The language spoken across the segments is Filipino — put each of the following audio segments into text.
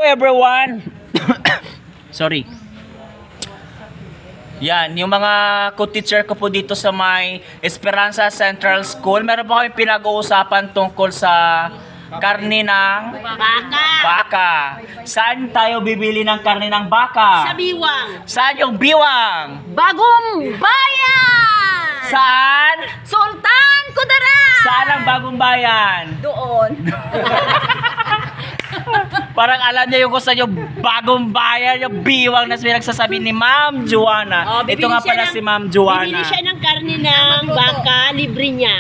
everyone. Sorry. Yan, yung mga co-teacher ko po dito sa may Esperanza Central School. Meron po kami pinag-uusapan tungkol sa karne ng baka. Saan tayo bibili ng karne ng baka? Sa Biwang. Saan yung biwang? Bagong Bayan! Saan? Sultan Kudarat! Saan ang bagong bayan? Doon. Parang alam niya yung gusto niyo bagong bayan, yung biwang na pinagsasabi ni Ma'am Joanna. Ito nga pala si Ma'am Joanna. Bibili siya ng karne ng baka, libre niya.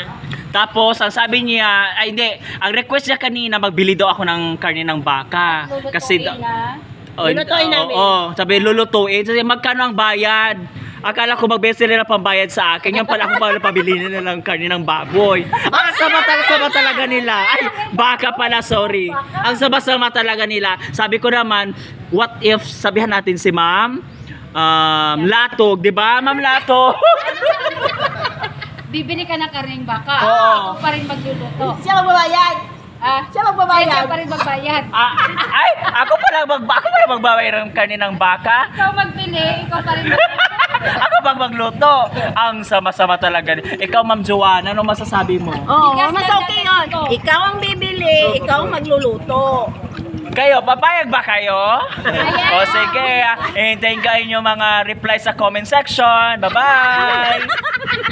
Tapos, ang sabi niya, ay hindi, ang request niya kanina, magbili daw ako ng karne ng baka. Kasi, Lulutuin namin. sabi, lulutuin. Sabi, magkano ang bayad? Akala ko magbesa nila pambayad sa akin. Yung pala ako pala pabili nila ng karne ng baboy. Sama talaga nila. Ay, baka pala, sorry. Ang sama talaga nila. Sabi ko naman, what if, sabihan natin si Ma'am, Latog, di ba? Ma'am Latog. Bibili ka ng karneng baka. Oo. Ako pa rin magluluto. Siya magbabayad. Siya magbabayad. Siya pa rin magbayad. Ay, ako pala magbabayad ng karne ng baka. Ikaw magbili, ikaw pa rin magluluto. Ako bang magluto? Ang sama-sama talaga. Ikaw, Ma'am Joanna, ano masasabi mo? Oo, Bigas mas lang okay ng yun. ganito. Ikaw ang bibili, ikaw ang magluluto. Kayo, papayag ba kayo? O sige, hintayin kayo yung mga reply sa comment section. Bye-bye!